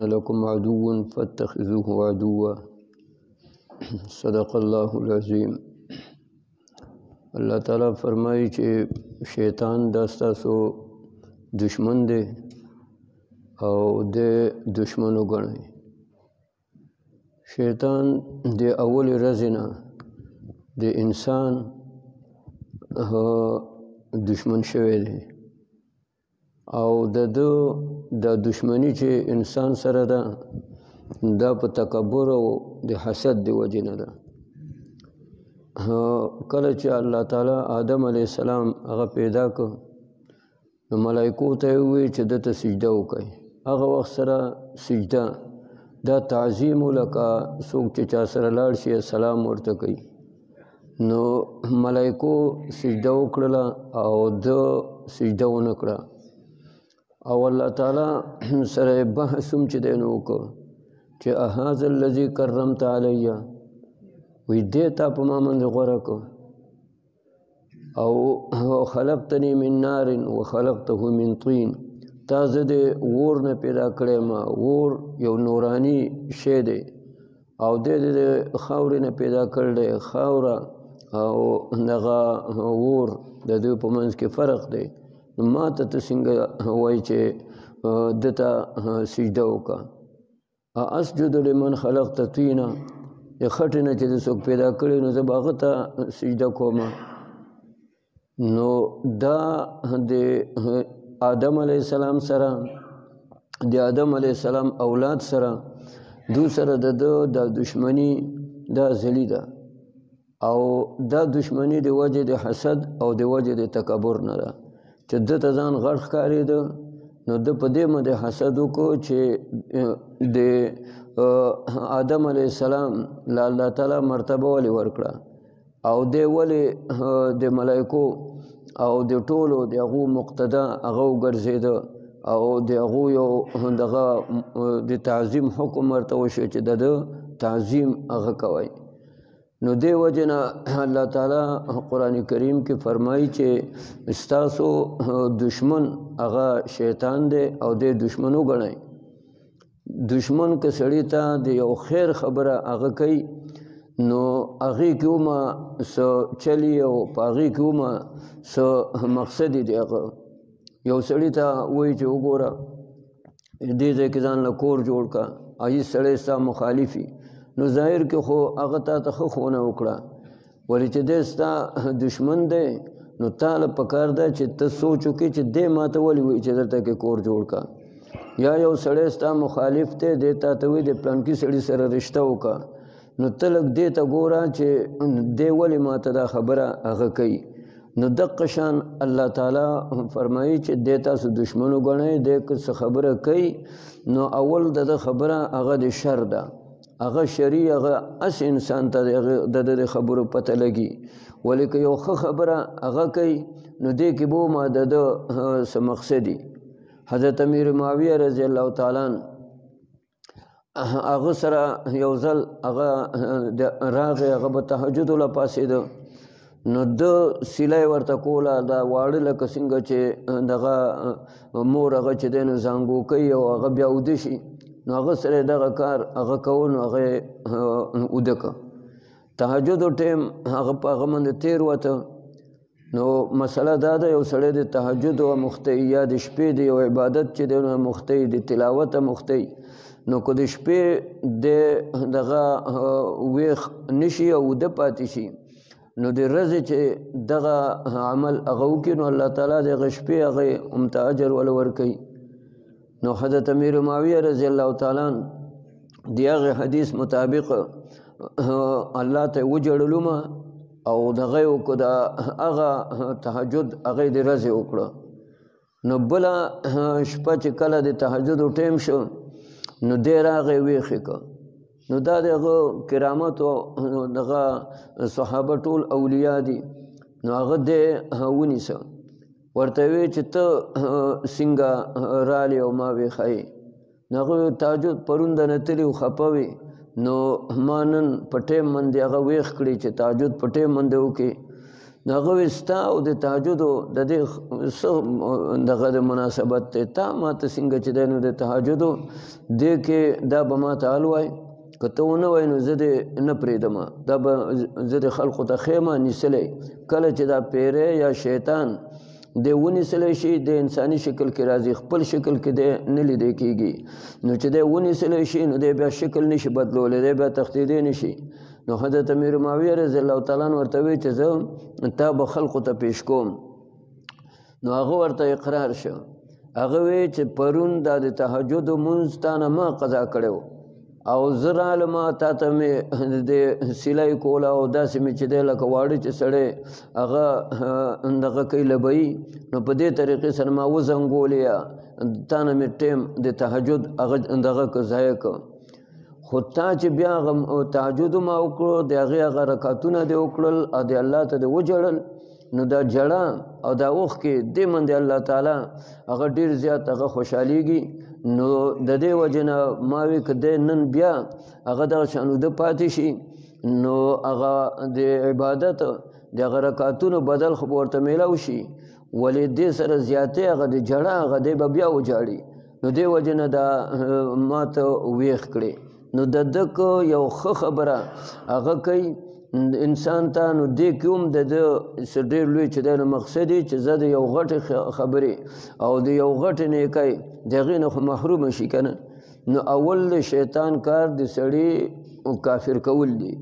لكم عدو فاتخذوه عدوا صدق الله العظیم. اللہ تعالیٰ فرمائی چې شیطان دا ستاسو دشمن دی او د دشمن وګڼئ. شیطان د اول ورځې نه د انسان دشمن شوی دی او د دشمنی چې انسان سره ده دا په تکبر او د حسد دی وجې نه ده. کله چې الله تعالی آدم علیه السلام هغه پیدا کړ نو ملایکو ته یې وویل چې دته سجده وکړئ. هغه وخت سره سجده دا تعظیم لکه څوک چې چا سره لاړ شي سلام ورته کوي. نو ملایکو سجده وکړله او ده سجده ونه کړه او الله تعالی سره بحث هم چې دی نو وکړ چې اهذا الذي کرمت علی وی دې تا په ما باندې غوره کړ او خلقتنی من نار وخلقته من طین، تا زه د اور نه پیدا کړی ما. اور یو نورانی شی دی او دې د خاورې نه پیدا کړی دی. خاوره او دغه اور د دوی په منځ کې فرق دی. ما ته څنګه وایي چې دته سجده وکړه. اسجد لمن خلقت طینا، د خټې نه چې د څوک پیدا کړی نو زه به هغه ته سجده کوم. نو دا د آدم علیه السلام سره د آدم علیه السلام اولاد سره دو سره د دشمنی دا ازلي ده او دا دشمنی د وجې د حسد او د وجې د تکبر نه ده چې ده ته ځان غټ ښکارېده. نو ده په دې باندې حسد وکړو چې د آدم علیه السلام له الله تعالی مرتبه ولې ورکړه او دی ولې د ملایکو او د ټولو د هغو مقتدا هغه وګرځېده او د هغو یو دغه د تعظیم حکم ورته وشو چې د ده تعظیم هغه کوئ. نو دې وجې نه الله تعالی قرآن کریم کې فرمایي چې ستاسو دشمن هغه شیطان دی او دې دشمن وګڼئ. دشمن که سړي ته د یو خیر خبره هغه کوي نو هغې کې ومه څه چلي او په هغې کې ومه څه مقصد دی. هغه یو سړي ته وایي چې وګوره دې ځای کې ځان له کور جوړ کړه، هغې سړی ستا مخالف وي نو ظاهر کې خو هغه تا ته ښه ښوونه وکړه، ولې چې دی ستا دشمن دی نو تا له پکار ده چې ته سوچ وکړې چې دی ما ته ولې وایي چې دلته کې کور جوړ کړه. یا یو سړی ستا مخالف دی دی تا ته وایي د پلانکي سړي سره رشته وکړه نو ته لږ دې ته ګوره چې دی ولې ما ته دا خبره هغه کوي. نو دقه شان الله تعالی فرمایي چې دی تاسو دشمن وګڼئ. دی که څه خبره کوي نو اول د ده خبره هغه د شر ده، هغه شري هغه اس انسان ته د د خبرو پته لګي. ولې که یو ښه خبره هغه کوي نو دې کې به ما د ده څه مقصدي. حضرت امیر معاویه رضی الله تعالی عنه هغه سره یو ځل هغه راغی، هغه به تهجد له پاڅېده نو ده سیلی ورته کوله دا واړه لکه څنګه چې دغه مور هغه چې دی نو زانګو کوي او هغه بیا اوده شي نو هغه سره دغه کار هغه کوه نو هغه اوده که. تهجد ټیم هغه په هغه باندې تېر وته. نو مسله دا ده یو سړی د تهجد مخته یا د شپې د یو عبادت چې دی نو مخته د تلاوت مخته نو که د شپې د دغه ویښ نشي او اوده پاتې شي نو د ورځې چې دغه عمل هغه وکړي نو الله تعالی د هغه شپې هغه همته اجر وله ورکوي. نو حضرت امیر معاویه رضی الله تعالی عنه د هغې حدیث مطابق الله ته وجړلومه او دغه یې وکړو د هغه تهجد هغه د ورځې وکړه. نو بله شپه چې کله د تهجد ټیم شو نو دی راغی ویښې که. نو دا د هغه کرامت او دغه صحابه ټول اولیا دي. نو هغه دی ونیسه ورته وی چې ته څنګه رالی او ما ویښایې. نو هغه تهجد پرون د نه تلي و خفه وي نو ما نن په ټیم باندې هغه ویښ کړي چې تهجد په ټیم باندې وکړي. نو هغه وی ستا او د تهجدو د دې څه دغه د مناسبت دی تا ما ته څنګه چې دی نو د تهجدو دې کې دا به ما ته حل وایي که ته ونه وایې نو زه دې نه پرېږدمه دا به زه د خلقو ته ښیمه نیسلی کله چې دا پیری یا شیطان دی ونیسلی شي د انساني شکل کې راځي خپل شکل کې دی نه لیدی کېږي نو چې دی ونیسلی شي نو دی بیا شکل نشي بدلولی دی بیا تښتېدی نشي نو حضرت امیر معاویه رضی الله تعالی عنه ورته وایي چې زه تا به خلقو ته پیش کوم نو هغه ورته اقرار شه هغه وی چې پرون دا د تهجد مونځ تا نه ما قضا کړی او زه رالمه تا ته مې د سیلای کوله او داسې مې چې دی لکه واړه چې سړی هغه دغه کوي لبیي نو په دې طریقې سره ما وزنګولې یا تا نه مې ټیم د تهجد هغه دغه که ضایع که خو تا چې بیا هغه تهجد ما وکړو د هغې هغه رکعتونه دې وکړل او د الله ته دې وجړل نو دا جړه او دا اوښکې دې باندې الله تعالی هغه ډېر زیات هغه خوشحالیږي نو د دې وجې نه ما وی که دی نن بیا هغه دغه شانوده پاتې شي نو هغه د عبادت د هغه رکعتونو بدل خو به ورته میلاو شي ولې دې سره زیاتې هغه د جړه هغه دی به بیا وجاړي نو دې وجې نه دا ما ته ویښ کړې نو د ده که یو ښه خبره هغه کوي انسان ته نو دې کې هم د ده څه ډېر لوی چې دی نو مقصد یې چې زه د یو غټې خبرې او د یو غټې نیکۍ د هغې نه خو محرومه شي که نه نو اول د شیطان کار د سړي کافر کول دي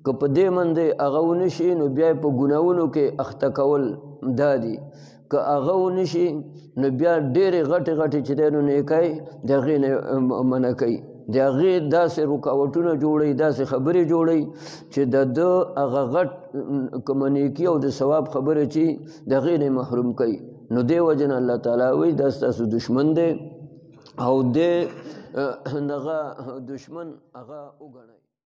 که په دې باندې هغه ونه شي نو بیا یې په ګناهونو کې اخته کول دا دي که هغه ونه شي نو بیا ډېرې غټې غټې چې دی نو نیکۍ د هغې نه منع کوي د هغې داسې رکاوټونه جوړوي داسې خبرې جوړوي چې د ده هغه غټ کومه نیکي او د ثواب خبره چې د هغې نه محروم کوي نو دې وجه نه الله تعالی وایي دا ستاسو دشمن دی او دې دغه دشمن هغه وګڼئ